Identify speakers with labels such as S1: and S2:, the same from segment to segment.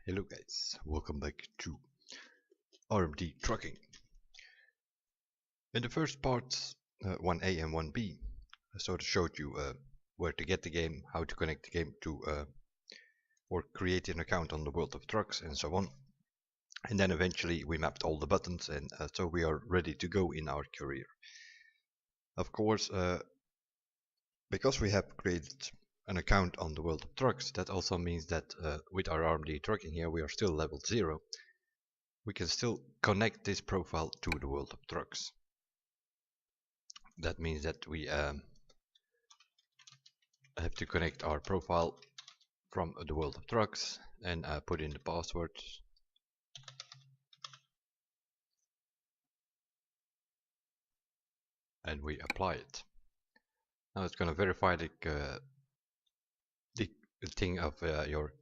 S1: Hello guys, welcome back to RMD trucking. In the first parts, 1A and 1B, I sort of showed you where to get the game, how to connect the game to or create an account on the World of Trucks and so on. And then eventually we mapped all the buttons and so we are ready to go in our career. Of course, because we have created an account on the World of Trucks, that also means that with our RMD trucking here we are still level 0. We can still connect this profile to the World of Trucks. That means that we have to connect our profile from the World of Trucks and put in the password. And we apply it. Now it's going to verify the thing of your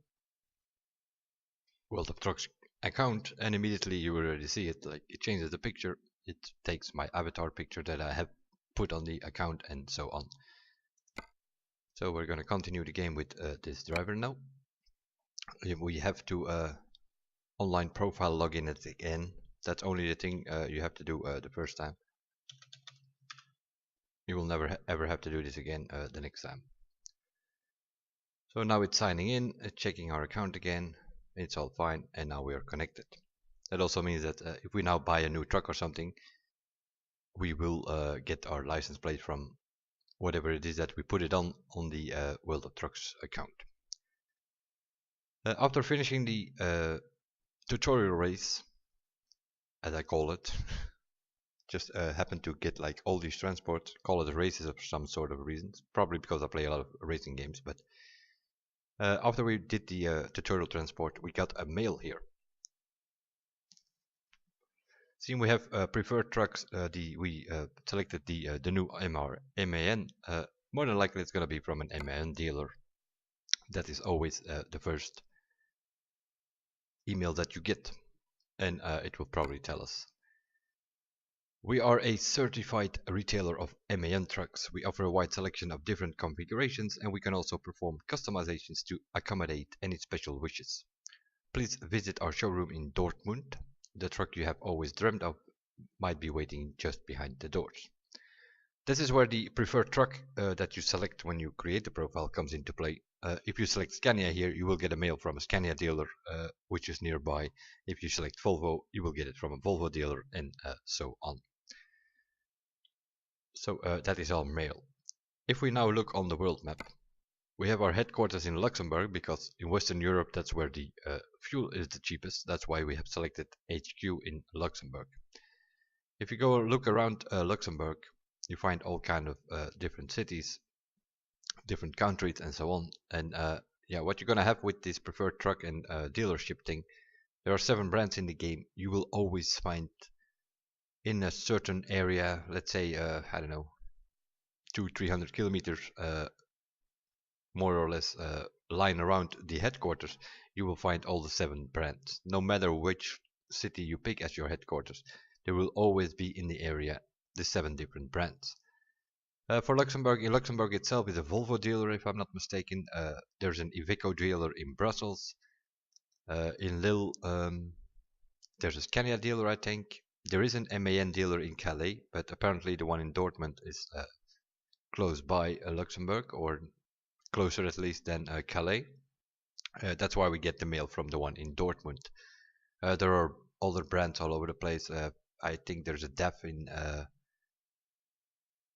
S1: World of Trucks account, and immediately you already see it. Like, it changes the picture. It takes my avatar picture that I have put on the account and so on. So we're going to continue the game with this driver now. We have to online profile login at the end. That's only the thing you have to do the first time. You will never ever have to do this again the next time. So now it's signing in, checking our account again. It's all fine, and now we are connected. That also means that if we now buy a new truck or something, we will get our license plate from whatever it is that we put it on the World of Trucks account. After finishing the tutorial race, as I call it, just happened to get like all these transports, call it races for some sort of reasons, probably because I play a lot of racing games, but after we did the tutorial transport, we got a mail here. Seeing we have preferred trucks, we selected the new MAN. More than likely it's going to be from an MAN dealer. That is always the first email that you get, and it will probably tell us. We are a certified retailer of MAN trucks. We offer a wide selection of different configurations, and we can also perform customizations to accommodate any special wishes. Please visit our showroom in Dortmund. The truck you have always dreamt of might be waiting just behind the doors. This is where the preferred truck that you select when you create the profile comes into play. If you select Scania here, you will get a mail from a Scania dealer which is nearby. If you select Volvo, you will get it from a Volvo dealer, and so on. So that is all mail. If we now look on the world map, we have our headquarters in Luxembourg, because in Western Europe that's where the fuel is the cheapest. That's why we have selected HQ in Luxembourg. If you go look around Luxembourg, you find all kind of different cities, different countries, and so on. And yeah, what you're gonna have with this preferred truck and dealership thing, there are 7 brands in the game. You will always find in a certain area, let's say I don't know, 200-300 kilometers more or less line around the headquarters, you will find all the 7 brands. No matter which city you pick as your headquarters, there will always be in the area the 7 different brands. For Luxembourg, in Luxembourg itself is a Volvo dealer, if I'm not mistaken. There's an Iveco dealer in Brussels. In Lille, there's a Scania dealer, I think. There is an MAN dealer in Calais, but apparently the one in Dortmund is close by Luxembourg, or closer at least than Calais. That's why we get the mail from the one in Dortmund. There are other brands all over the place. I think there's a DEF in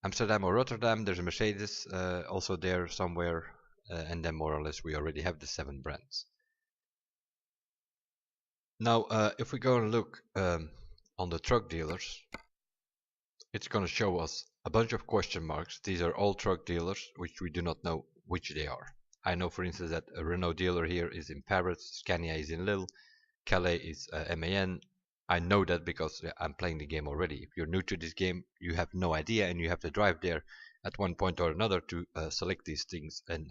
S1: Amsterdam or Rotterdam. There's a Mercedes also there somewhere, and then more or less we already have the 7 brands. Now if we go and look on the truck dealers, it's going to show us a bunch of question marks. These are all truck dealers which we do not know which they are. I know, for instance, that a Renault dealer here is in Paris, Scania is in Lille, Calais is MAN. I know that because I'm playing the game already. If you're new to this game, you have no idea, and you have to drive there at one point or another to select these things and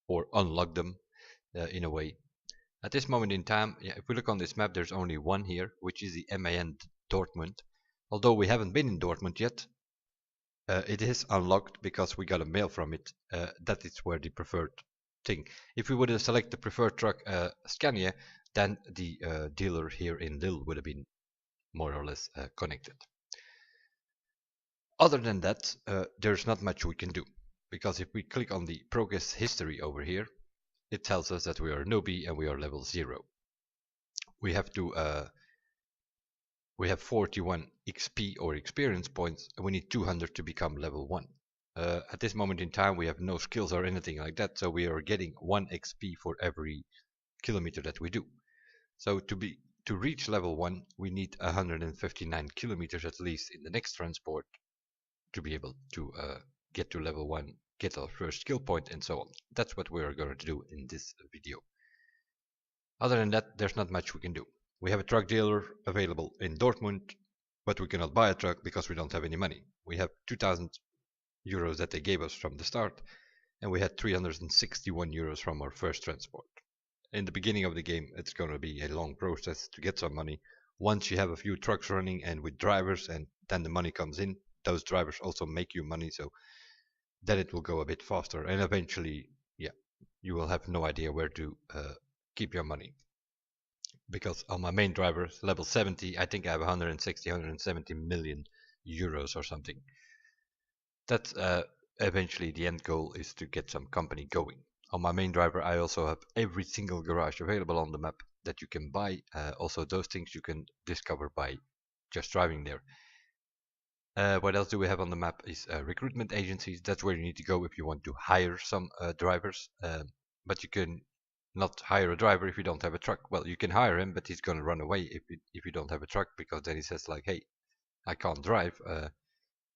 S1: or unlock them in a way. At this moment in time, yeah, if we look on this map, there's only one here, which is the MAN Dortmund. Although we haven't been in Dortmund yet, it is unlocked because we got a mail from it. That is where the preferred thing. If we would select the preferred truck Scania, then the dealer here in Lille would have been more or less connected. Other than that, there's not much we can do, because if we click on the progress history over here, it tells us that we are a newbie and we are level 0. We have 41 XP or experience points, and we need 200 to become level 1. At this moment in time, we have no skills or anything like that, so we are getting 1 XP for every kilometer that we do. So to reach level 1, we need 159 kilometers at least in the next transport to be able to get to level 1, get our first skill point, and so on. That's what we're going to do in this video. Other than that, there's not much we can do. We have a truck dealer available in Dortmund, but we cannot buy a truck because we don't have any money. We have 2,000 euros that they gave us from the start, and we had 361 euros from our first transport. In the beginning of the game, it's going to be a long process to get some money. Once you have a few trucks running and with drivers, and then the money comes in, those drivers also make you money, so then it will go a bit faster, and eventually, yeah, you will have no idea where to keep your money. Because on my main driver, level 70, I think I have 170 million euros or something. That's eventually the end goal, is to get some company going. On my main driver, I also have every single garage available on the map that you can buy. Also, those things you can discover by just driving there. What else do we have on the map is recruitment agencies. That's where you need to go if you want to hire some drivers. But you can not hire a driver if you don't have a truck. Well, you can hire him, but he's going to run away if you don't have a truck, because then he says like, hey, I can't drive.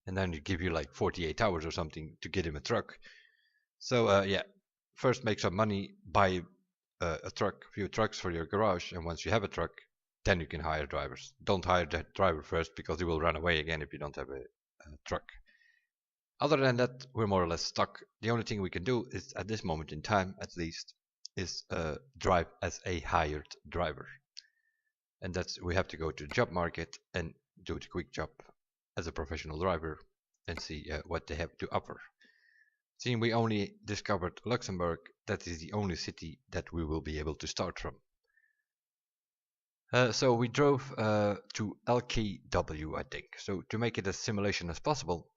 S1: And then you give you like 48 hours or something to get him a truck. So yeah, first make some money, buy a few trucks for your garage, and once you have a truck, then you can hire drivers. Don't hire that driver first, because he will run away again if you don't have a truck. Other than that, we're more or less stuck. The only thing we can do is, at this moment in time at least, is drive as a hired driver. And that's, we have to go to the job market and do the quick job as a professional driver and see what they have to offer. Seeing we only discovered Luxembourg, that is the only city that we will be able to start from. So we drove to LKW, I think. So to make it as simulation as possible,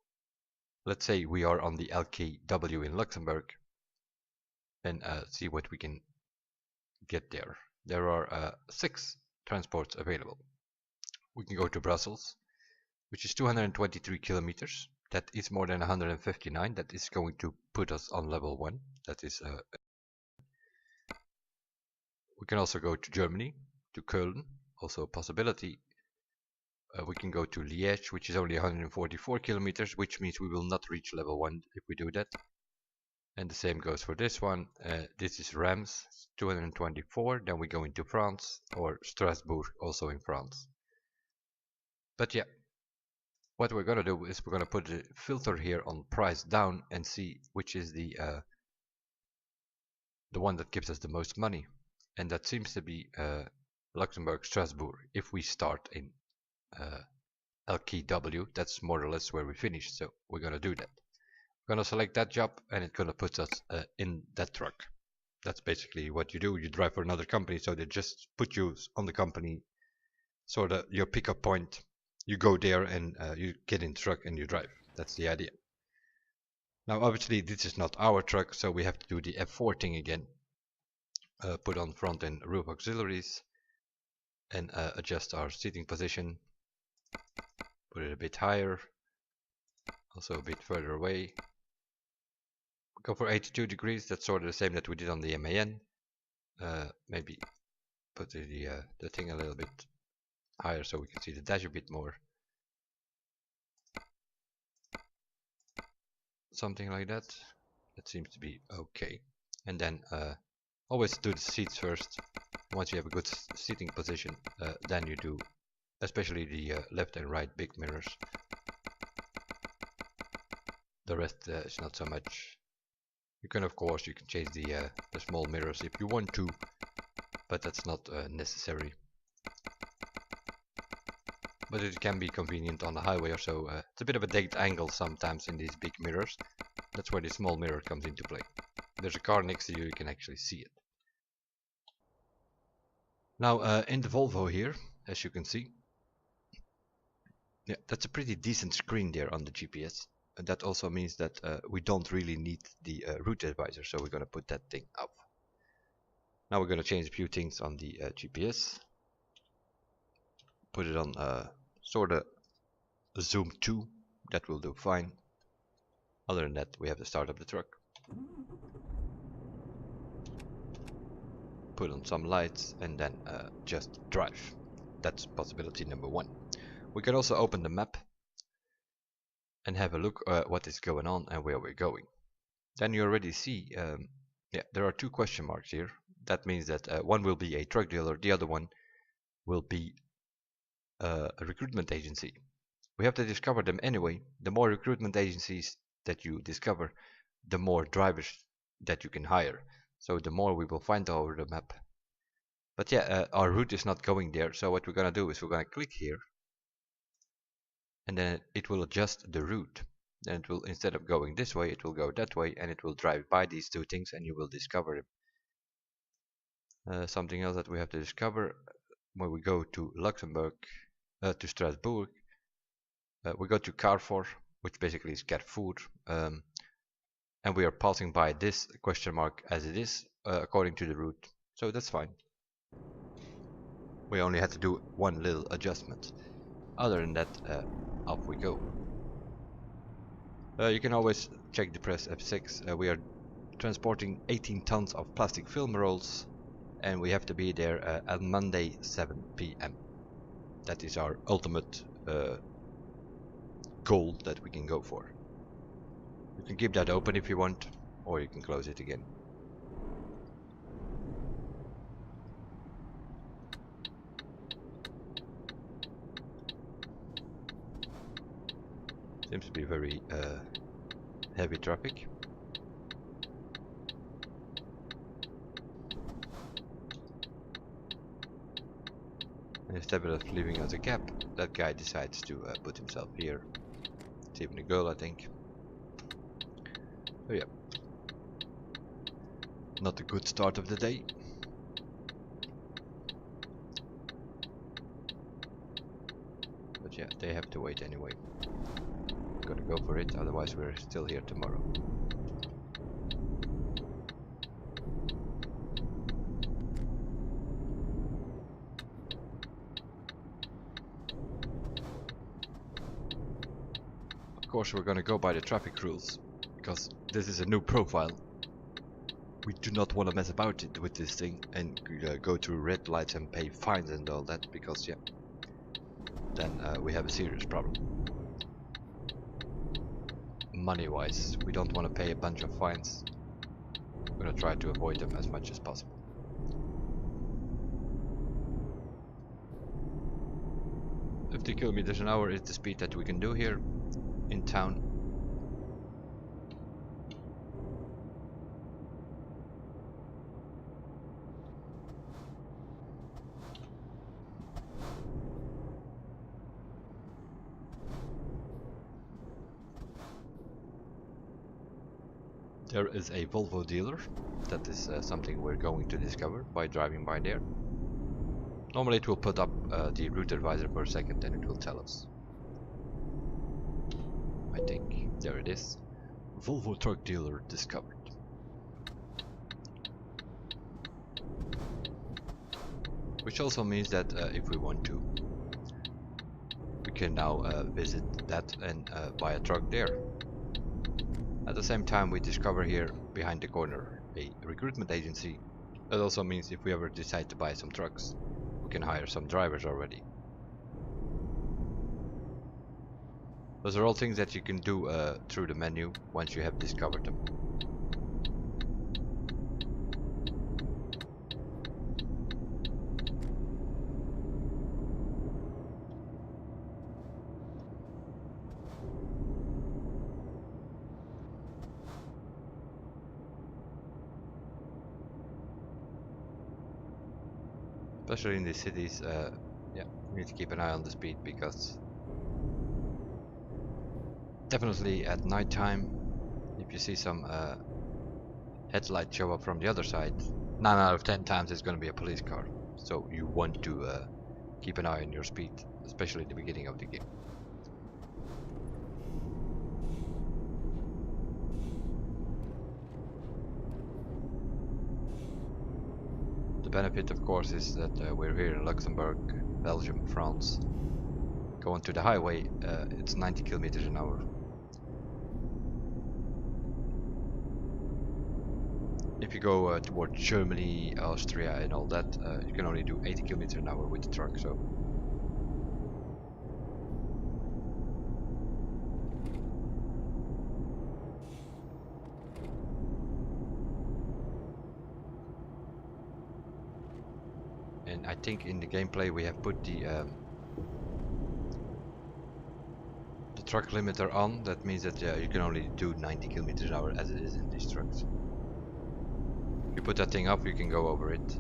S1: let's say we are on the LKW in Luxembourg, and see what we can get there. There are 6 transports available. We can go to Brussels, which is 223 kilometers. That is more than 159. That is going to put us on level 1. That is. We can also go to Germany, to Köln, also a possibility. We can go to Liège, which is only 144 kilometers, which means we will not reach level 1 if we do that. And the same goes for this one. This is Reims, 224. Then we go into France, or Strasbourg, also in France. But yeah, what we're going to do is we're going to put a filter here on price down and see which is the one that gives us the most money. And that seems to be Luxembourg, Strasbourg. If we start in LKW, that's more or less where we finish. So we're going to do that. We're going to select that job, and it's going to put us in that truck. That's basically what you do. You drive for another company, so they just put you on the company, sort of your pickup point. You go there and you get in the truck and you drive. That's the idea. Now obviously this is not our truck, so we have to do the F4 thing again. Put on front and roof auxiliaries and adjust our seating position. Put it a bit higher, also a bit further away. Go for 82 degrees. That's sort of the same that we did on the MAN. Maybe put the thing a little bit higher so we can see the dash a bit more. Something like that. That seems to be okay. And then always do the seats first. Once you have a good seating position, then you do especially the left and right big mirrors. The rest is not so much. You can, of course, you can change the small mirrors if you want to, but that's not necessary. But it can be convenient on the highway or so. It's a bit of a dead angle sometimes in these big mirrors. That's where the small mirror comes into play. There's a car next to you, you can actually see it. Now in the Volvo here, as you can see, yeah, that's a pretty decent screen there on the GPS. And that also means that we don't really need the route advisor, so we're going to put that thing up. Now we're going to change a few things on the GPS. Put it on sort of zoom 2, that will do fine. Other than that, we have to start up the truck. Put on some lights and then just drive. That's possibility number 1. We can also open the map and have a look at what is going on and where we're going. Then you already see, yeah, there are 2 question marks here. That means that one will be a truck dealer, the other one will be a recruitment agency. We have to discover them anyway. The more recruitment agencies that you discover, the more drivers that you can hire. So the more we will find over the map. But yeah, our route is not going there. So what we're gonna do is we're gonna click here, and then it will adjust the route. Then it will, instead of going this way, it will go that way, and it will drive by these 2 things, and you will discover them. Something else that we have to discover when we go to Luxembourg, to Strasbourg. We go to Carrefour, which basically is Carrefour, and we are passing by this question mark as it is, according to the route. So that's fine. We only had to do one little adjustment. Other than that, off we go. You can always check the press F6. We are transporting 18 tons of plastic film rolls, and we have to be there on Monday 7 p.m. That is our ultimate goal that we can go for. You can keep that open if you want, or you can close it again. Seems to be very heavy traffic. And instead of leaving us a gap, that guy decides to put himself here. It's even a girl, I think. So yeah, not a good start of the day. But yeah, they have to wait anyway. Gotta go for it, otherwise we're still here tomorrow. Of course we're gonna go by the traffic rules, because this is a new profile. We do not want to mess about it with this thing and go through red lights and pay fines and all that, because yeah, then we have a serious problem. Money wise, we don't want to pay a bunch of fines. We're gonna try to avoid them as much as possible. "50 kilometers an hour is the speed that we can do here in town. There is a Volvo dealer. That is something we're going to discover by driving by there. Normally it will put up the route advisor for a second and it will tell us. I think there it is. Volvo truck dealer discovered. Which also means that if we want to, we can now visit that and buy a truck there. At the same time, we discover here behind the corner a recruitment agency. That also means if we ever decide to buy some trucks, we can hire some drivers already. Those are all things that you can do through the menu once you have discovered them. Especially in these cities, yeah, you need to keep an eye on the speed, because definitely at night time, if you see some headlight show up from the other side, 9 out of 10 times it's going to be a police car. so you want to keep an eye on your speed, especially at the beginning of the game. The benefit, of course, is that we're here in Luxembourg, Belgium, France. Going to the highway, it's 90 kilometers an hour. If you go towards Germany, Austria and all that, you can only do 80 kilometers an hour with the truck, so. And I think in the gameplay we have put the truck limiter on. That means that you can only do 90 kilometers an hour as it is in these trucks. If you put that thing up, you can go over it.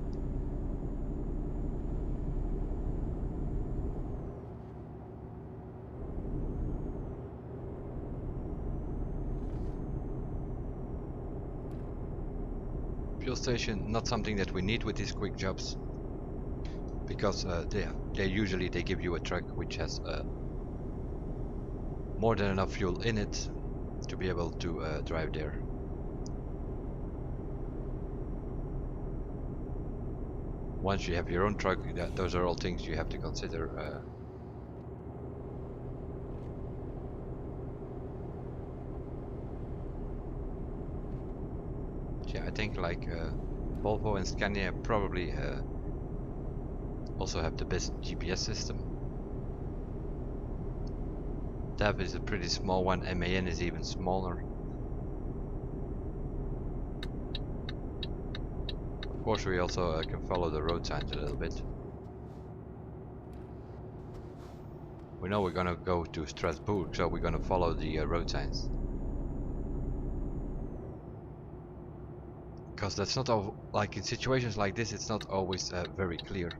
S1: Fuel station, not something that we need with these quick jobs, because they usually give you a truck which has more than enough fuel in it to be able to drive there. Once you have your own truck, those are all things you have to consider. Yeah, I think like Volvo and Scania probably also have the best GPS system. DAV is a pretty small one, MAN is even smaller. Of course we also can follow the road signs a little bit. We know we're gonna go to Strasbourg, so we're gonna follow the road signs. Because that's not all, like in situations like this, it's not always very clear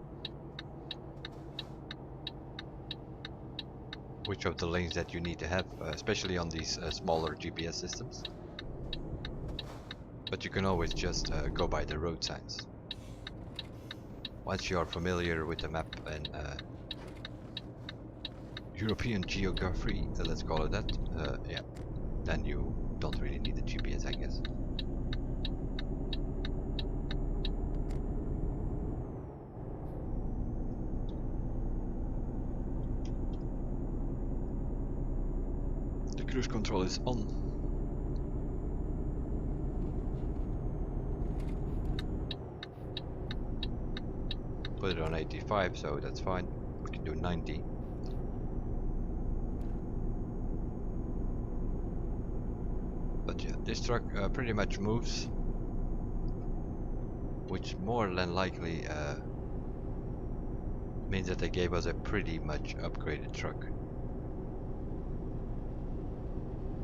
S1: which of the lanes that you need to have, especially on these smaller GPS systems. But you can always just go by the road signs. Once you are familiar with the map and European geography, let's call it that, yeah, then you don't really need the GPS, I guess. The cruise control is on. Put it on 85, so that's fine. We can do 90. But yeah, this truck pretty much moves, which more than likely means that they gave us a pretty much upgraded truck.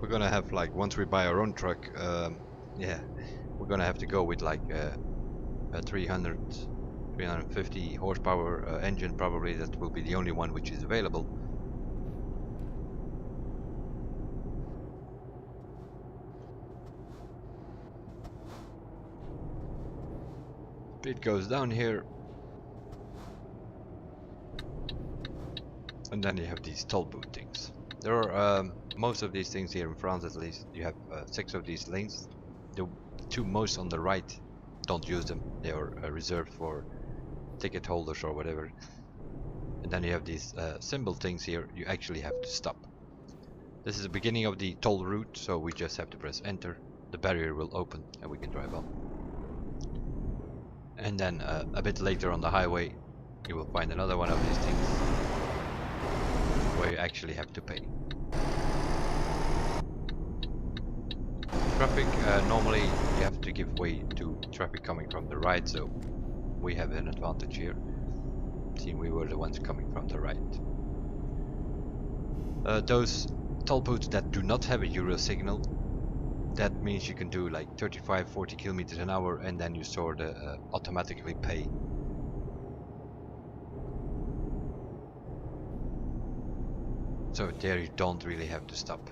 S1: We're gonna have, like, once we buy our own truck, yeah, we're gonna have to go with like a 350 horsepower engine probably. That will be the only one which is available. Speed goes down here, and then you have these toll booth things. There are most of these things here in France, at least. You have 6 of these lanes. The 2 most on the right, don't use them. They are reserved for ticket holders or whatever. And then you have these symbol things here. You actually have to stop. This is the beginning of the toll route, so we just have to press enter. The barrier will open and we can drive on. And then a bit later on the highway, you will find another one of these things where you actually have to pay. Traffic, normally you have to give way to traffic coming from the right, so we have an advantage here. See, we were the ones coming from the right. Those toll booths that do not have a Euro signal, that means you can do like 35-40 kilometers an hour and then you sort of automatically pay. So there you don't really have to stop.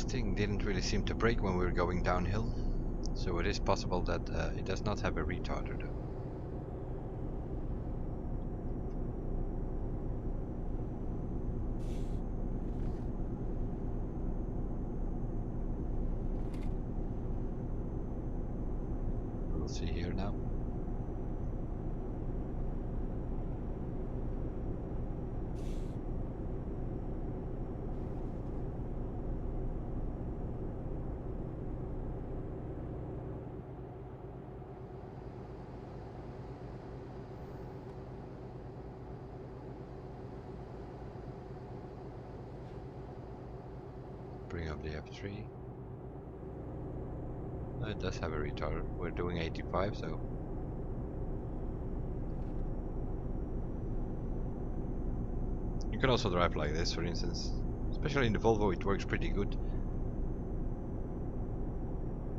S1: thing didn't really seem to brake when we were going downhill, so it is possible that it does not have a retarder though. We'll see here now. Bring up the F3. It does have a retarder. We're doing 85, so you can also drive like this, for instance. Especially in the Volvo, it works pretty good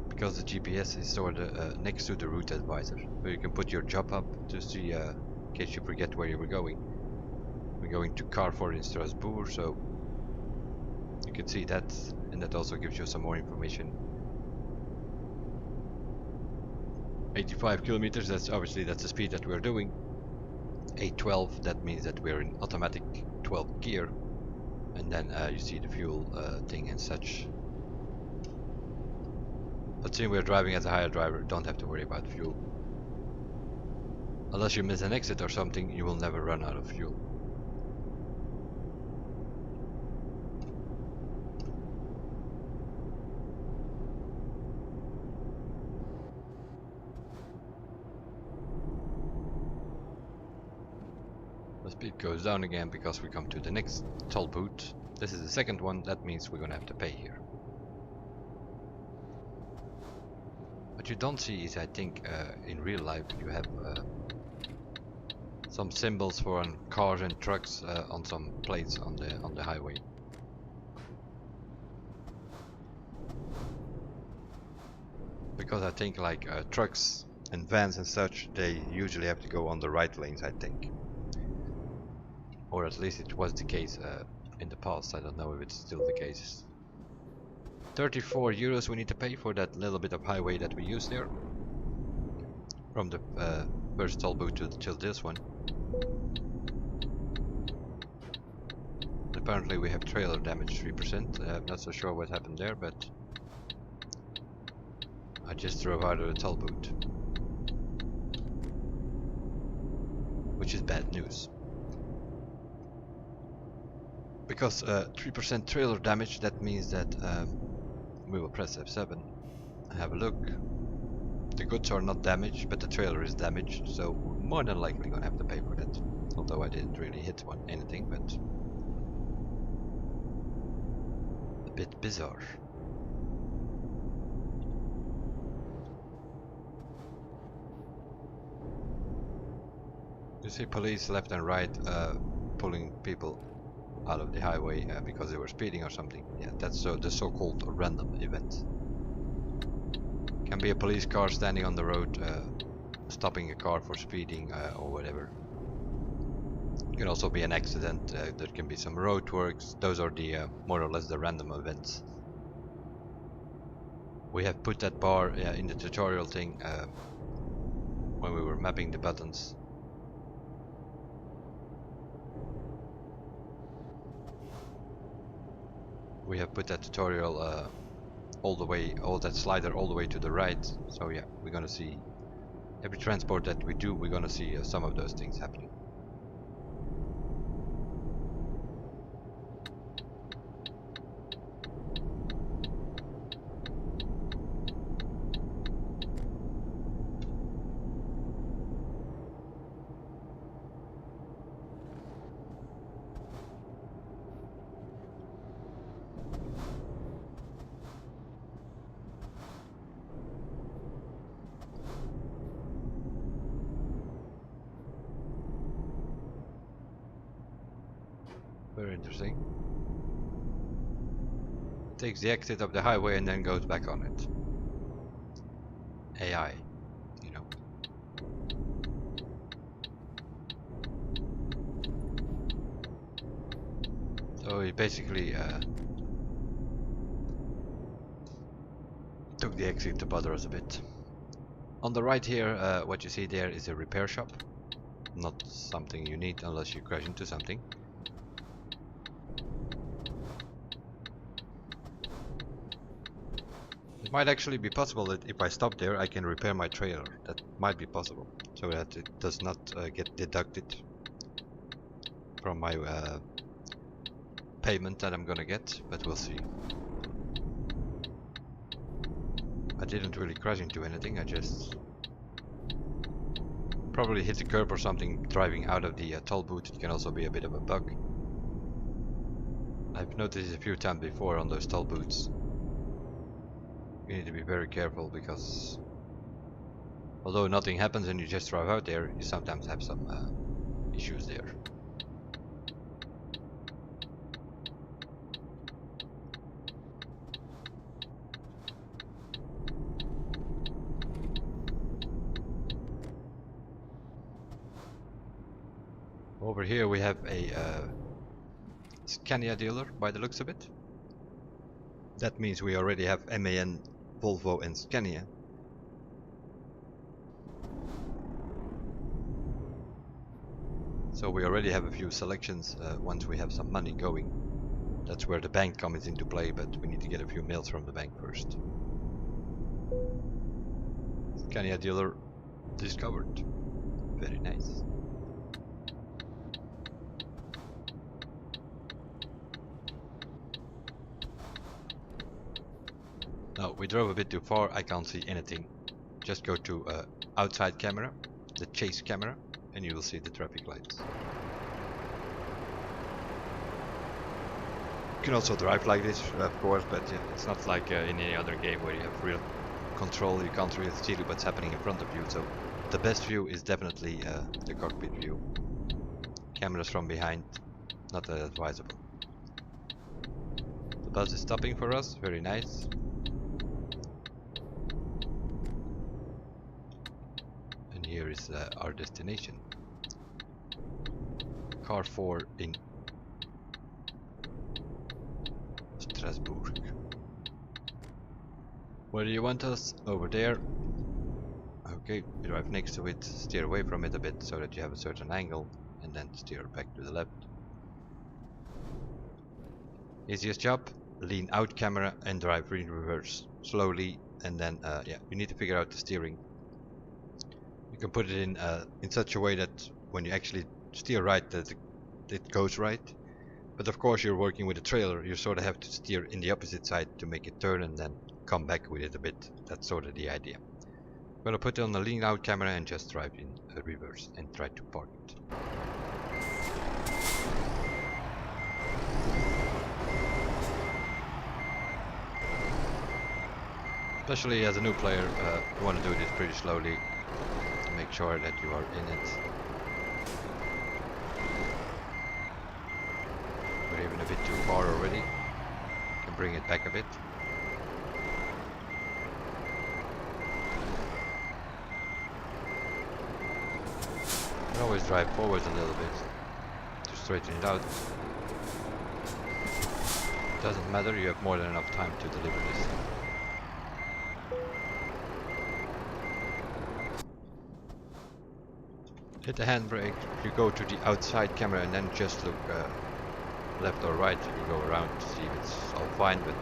S1: because the GPS is stored next to the route advisor, so you can put your job up to see in case you forget where you were going. We're going to Carrefour in Strasbourg, so you can see that, and that also gives you some more information. 85 kilometers, that's the speed that we're doing. 812, that means that we're in automatic 12th gear, and then you see the fuel thing and such. But since we're driving as a higher driver, don't have to worry about fuel. Unless you miss an exit or something, you will never run out of fuel. The speed goes down again because we come to the next toll booth. This is the second one, that means we're gonna have to pay here. What you don't see is, I think, in real life you have some symbols for cars and trucks on some plates on the highway. Because I think like trucks and vans and such, they usually have to go on the right lanes, I think. Or at least it was the case in the past. I don't know if it's still the case. 34 euros we need to pay for that little bit of highway that we use there. From the first toll booth till this one. Apparently we have trailer damage 3%. I'm not so sure what happened there, but I just drove out of the toll booth. Which is bad news. Because 3% trailer damage, that means that we will press F7, have a look. The goods are not damaged, but the trailer is damaged, so we're more than likely gonna have to pay for that. Although I didn't really hit anything, but a bit bizarre. You see police left and right pulling people out of the highway because they were speeding or something. Yeah, that's the so-called random event. Can be a police car standing on the road, stopping a car for speeding or whatever. It can also be an accident. There can be some road works. Those are the more or less the random events. We have put that bar in the tutorial thing when we were mapping the buttons. We have put that tutorial all that slider all the way to the right. So yeah, we're gonna see every transport that we do, we're gonna see some of those things happening. Very interesting. Takes the exit of the highway and then goes back on it. AI, you know. So it basically block the exit to bother us a bit. On the right here, what you see there is a repair shop. Not something you need unless you crash into something. It might actually be possible that if I stop there I can repair my trailer. That might be possible, so that it does not get deducted from my payment that I'm gonna get, but we'll see. I didn't really crash into anything, I just probably hit the curb or something driving out of the toll booth. It can also be a bit of a bug. I've noticed it a few times before on those toll booths. You need to be very careful because although nothing happens and you just drive out there, you sometimes have some issues there. Over here we have a Scania dealer by the looks of it. That means we already have MAN, Volvo and Scania. So we already have a few selections once we have some money going. That's where the bank comes into play, but we need to get a few mails from the bank first. Scania dealer discovered. Very nice. Now we drove a bit too far, I can't see anything. Just go to outside camera, the chase camera, and you will see the traffic lights. You can also drive like this, of course, but yeah, it's not like in any other game where you have real control. You can't really see what's happening in front of you, so the best view is definitely the cockpit view. Cameras from behind, not that advisable. The bus is stopping for us, very nice. And here is our destination. Car 4 in Strasbourg. Where do you want us? Over there. Okay, you drive next to it, steer away from it a bit so that you have a certain angle, and then steer back to the left. Easiest job, lean out camera and drive in reverse slowly, and then yeah, you need to figure out the steering. You can put it in such a way that when you actually steer right, that it goes right. But of course you're working with a trailer, you sort of have to steer in the opposite side to make it turn and then come back with it a bit. That's sort of the idea. I'm gonna put it on the lean out camera and just drive in reverse and try to park it. Especially as a new player, you want to do this pretty slowly to make sure that you are in it. We're even a bit too far already. Can bring it back a bit. You can always drive forward a little bit to straighten it out. Doesn't matter, you have more than enough time to deliver this. Hit the handbrake, you go to the outside camera and then just look left or right. You go around to see if it's all fine, but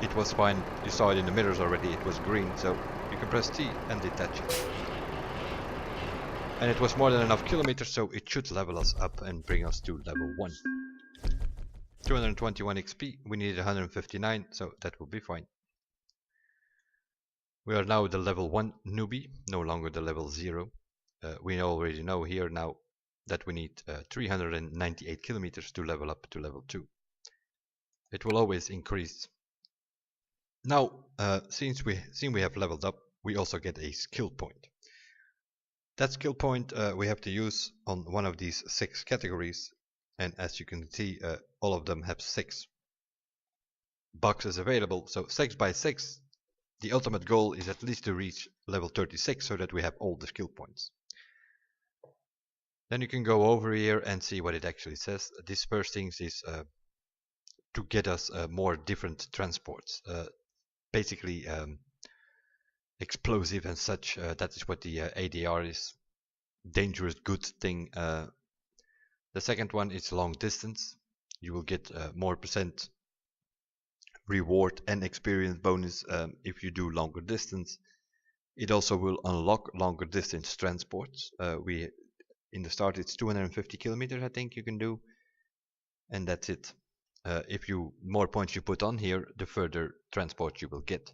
S1: it was fine. You saw it in the mirrors already, it was green, so you can press T and detach it. And it was more than enough kilometers, so it should level us up and bring us to level 1. 221 XP, we needed 159, so that will be fine. We are now the level 1 newbie, no longer the level 0. We already know here now that we need 398 kilometers to level up to level 2. It will always increase. Now, since we have leveled up, we also get a skill point. That skill point we have to use on one of these 6 categories, and as you can see, all of them have 6 boxes available. So 6 by 6, the ultimate goal is at least to reach level 36 so that we have all the skill points. Then you can go over here and see what it actually says. This first thing is to get us more different transports. Basically, explosive and such. That is what the ADR is. Dangerous good thing. The second one is long distance. You will get more percent reward and experience bonus if you do longer distance. It also will unlock longer distance transports. We in the start it's 250 kilometers I think you can do, and that's it. If you more points you put on here, the further transport you will get.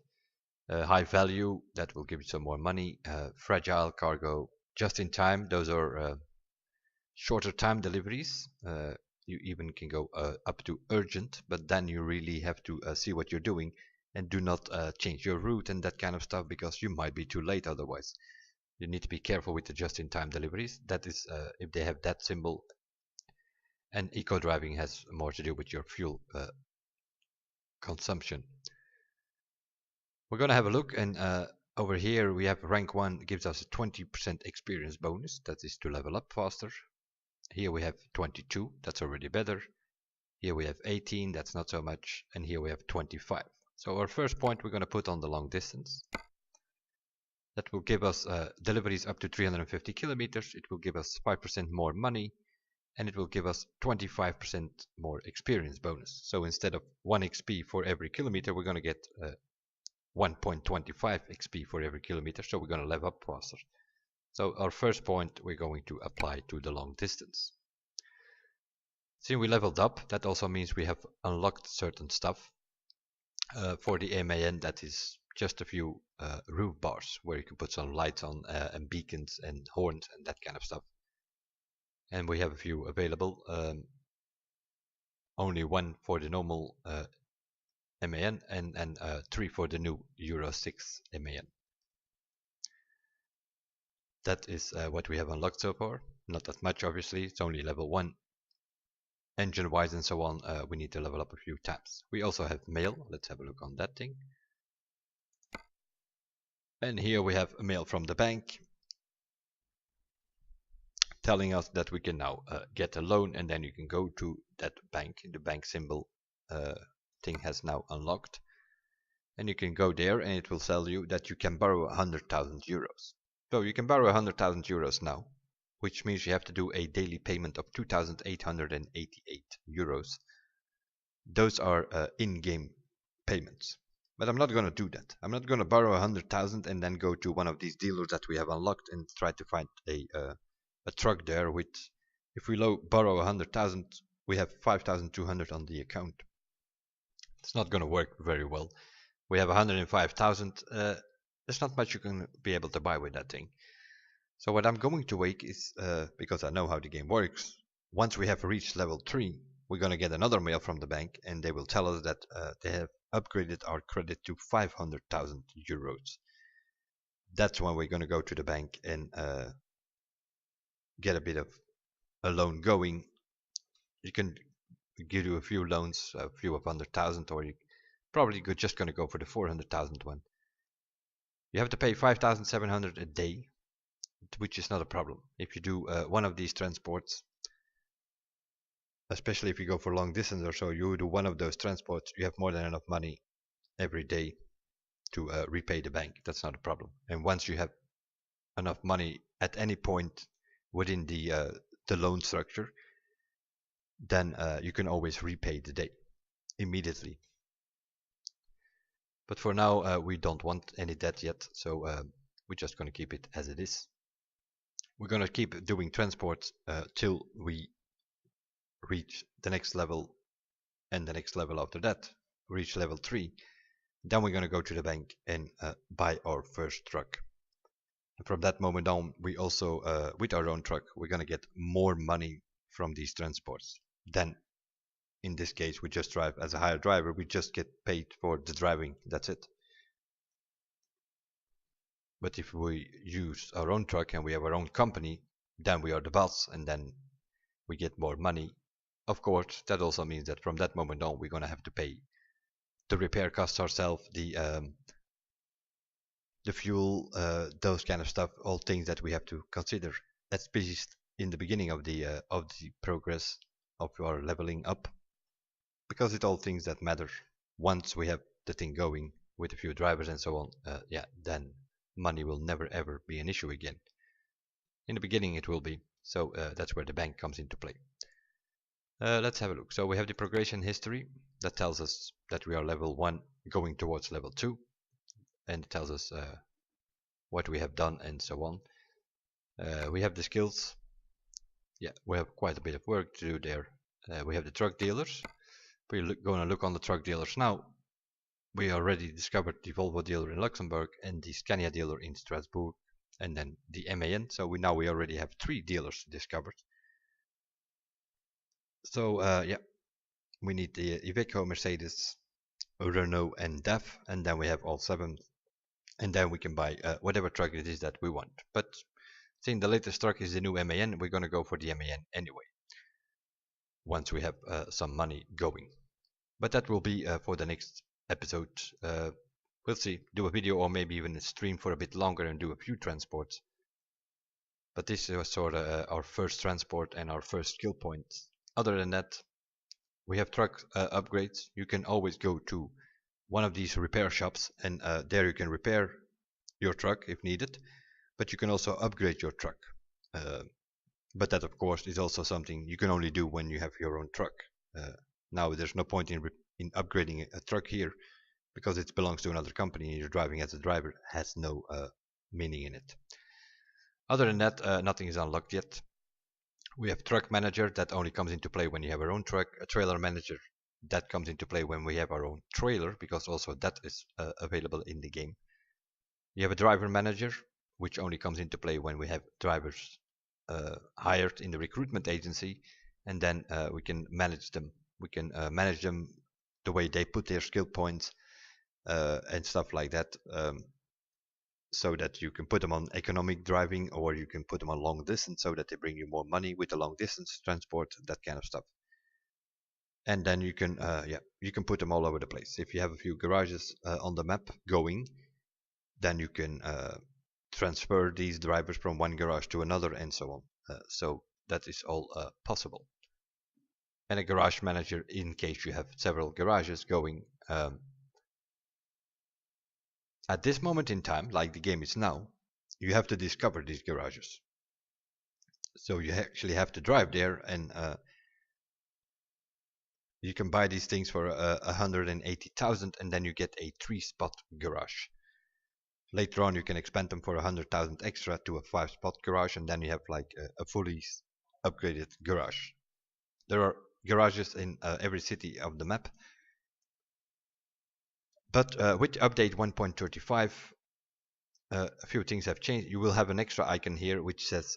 S1: High value, that will give you some more money. Fragile cargo, just in time, those are shorter time deliveries. You even can go up to urgent, but then you really have to see what you're doing and do not change your route and that kind of stuff, because you might be too late otherwise. You need to be careful with the just-in-time deliveries. That is if they have that symbol. And eco-driving has more to do with your fuel consumption. We're going to have a look, and over here we have rank 1 gives us a 20% experience bonus. That is to level up faster. Here we have 22, that's already better. Here we have 18, that's not so much. And here we have 25. So our first point we're going to put on the long distance. That will give us deliveries up to 350 kilometers. It will give us 5% more money. And it will give us 25% more experience bonus. So instead of 1 XP for every kilometer, we're going to get 1.25 XP for every kilometer. So we're going to level up faster. So our first point we're going to apply to the long distance. Since we leveled up, that also means we have unlocked certain stuff. For the MAN, that is just a few roof bars where you can put some lights on and beacons and horns and that kind of stuff. And we have a few available. Only 1 for the normal MAN and 3 for the new Euro 6 MAN. That is what we have unlocked so far. Not that much, obviously. It's only level 1. Engine-wise and so on, we need to level up a few tabs. We also have mail. Let's have a look on that thing. And here we have a mail from the bank telling us that we can now get a loan, and then you can go to that bank. The bank symbol thing has now unlocked, and you can go there and it will tell you that you can borrow 100,000 euros. So you can borrow 100,000 euros now, which means you have to do a daily payment of 2,888 euros. Those are in-game payments. But I'm not going to do that. I'm not going to borrow 100,000 and then go to one of these dealers that we have unlocked and try to find a truck there with, if we borrow 100,000, we have 5,200 on the account. It's not going to work very well. We have 105,000. There's not much you can be able to buy with that thing. So what I'm going to wait is, because I know how the game works, once we have reached level 3, we're going to get another mail from the bank, and they will tell us that they have upgraded our credit to 500,000 euros. That's when we're going to go to the bank and get a bit of a loan going. You can give you a few loans, a few of 100,000, or you probably just going to go for the 400,000 one. You have to pay 5,700 a day, which is not a problem. If you do one of these transports, especially if you go for long distance or so, you do one of those transports, you have more than enough money every day to repay the bank. That's not a problem. And once you have enough money at any point within the loan structure, then you can always repay the day immediately. But for now, we don't want any debt yet, so we're just going to keep it as it is. We're going to keep doing transports till we reach the next level, and the next level after that, reach level 3. Then we're going to go to the bank and buy our first truck. And from that moment on, we also, with our own truck, we're going to get more money from these transports. Then, in this case, we just drive as a hired driver. We just get paid for the driving. That's it. But if we use our own truck and we have our own company, then we are the boss, and then we get more money. Of course, that also means that from that moment on, we're going to have to pay the repair costs ourselves, the fuel, those kind of stuff, all things that we have to consider. That's based in the beginning of the progress of our leveling up, because it's all things that matter. Once we have the thing going with a few drivers and so on, yeah, then money will never ever be an issue again. In the beginning it will be, so that's where the bank comes into play. Let's have a look. So we have the progression history that tells us that we are level 1 going towards level 2, and it tells us what we have done and so on. We have the skills. Yeah, we have quite a bit of work to do there. We have the truck dealers. We're going to look on the truck dealers now. We already discovered the Volvo dealer in Luxembourg and the Scania dealer in Strasbourg, and then the MAN. So we already have 3 dealers discovered. So yeah, we need the Iveco, Mercedes, Renault and DAF, and then we have all 7, and then we can buy whatever truck it is that we want. But since the latest truck is the new MAN, we're going to go for the MAN anyway, once we have some money going. But that will be for the next episode. We'll see, do a video or maybe even a stream for a bit longer and do a few transports. But this was sort of our first transport and our first skill point. Other than that, we have truck upgrades. You can always go to one of these repair shops, and there you can repair your truck if needed, but you can also upgrade your truck. But that of course is also something you can only do when you have your own truck. Now there's no point in upgrading a truck here, because it belongs to another company and you're driving as a driver. Has no meaning in it. Other than that, nothing is unlocked yet. We have truck manager that only comes into play when you have our own truck. A trailer manager that comes into play when we have our own trailer, because also that is available in the game. You have a driver manager, which only comes into play when we have drivers hired in the recruitment agency, and then we can manage them. We can manage them the way they put their skill points and stuff like that, so that you can put them on economic driving, or you can put them on long distance so that they bring you more money with the long distance transport, that kind of stuff. And then you can you can put them all over the place. If you have a few garages on the map going, then you can transfer these drivers from one garage to another and so on. So that is all possible. And a garage manager in case you have several garages going. At this moment in time, like the game is now, you have to discover these garages. So you actually have to drive there, and you can buy these things for 180,000, and then you get a 3-spot garage. Later on you can expand them for 100,000 extra to a 5-spot garage, and then you have like a fully upgraded garage. There are garages in every city of the map. But with update 1.35, a few things have changed. You will have an extra icon here which says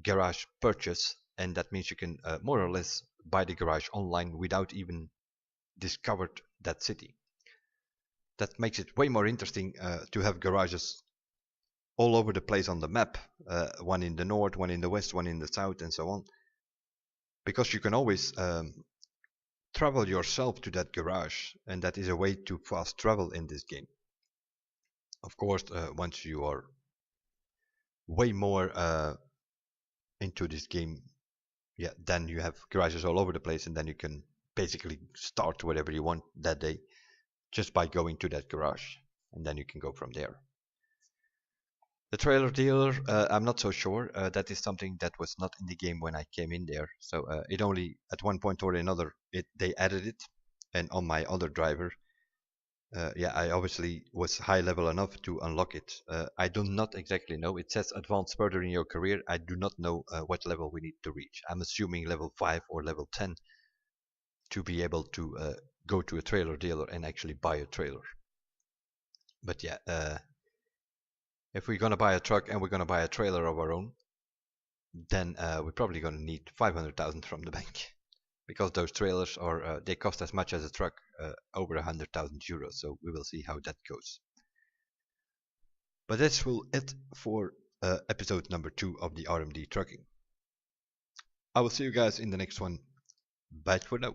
S1: garage purchase, and that means you can more or less buy the garage online without even discovered that city. That makes it way more interesting to have garages all over the place on the map, one in the north, one in the west, one in the south, and so on, because you can always travel yourself to that garage, and that is a way to fast travel in this game. Of course, once you are way more into this game, yeah, then you have garages all over the place, and then you can basically start whatever you want that day just by going to that garage, and then you can go from there. The trailer dealer, I'm not so sure. That is something that was not in the game when I came in there. So it only, at one point or another, they added it. And on my other driver, yeah, I obviously was high level enough to unlock it. I do not exactly know. It says advance further in your career. I do not know what level we need to reach. I'm assuming level 5 or level 10 to be able to go to a trailer dealer and actually buy a trailer. But yeah, if we're gonna buy a truck and we're gonna buy a trailer of our own, then we're probably gonna need 500,000 from the bank, because those trailers are they cost as much as a truck, over 100,000 euros. So we will see how that goes. But that's it for episode number 2 of the RMD trucking. I will see you guys in the next one. Bye for now.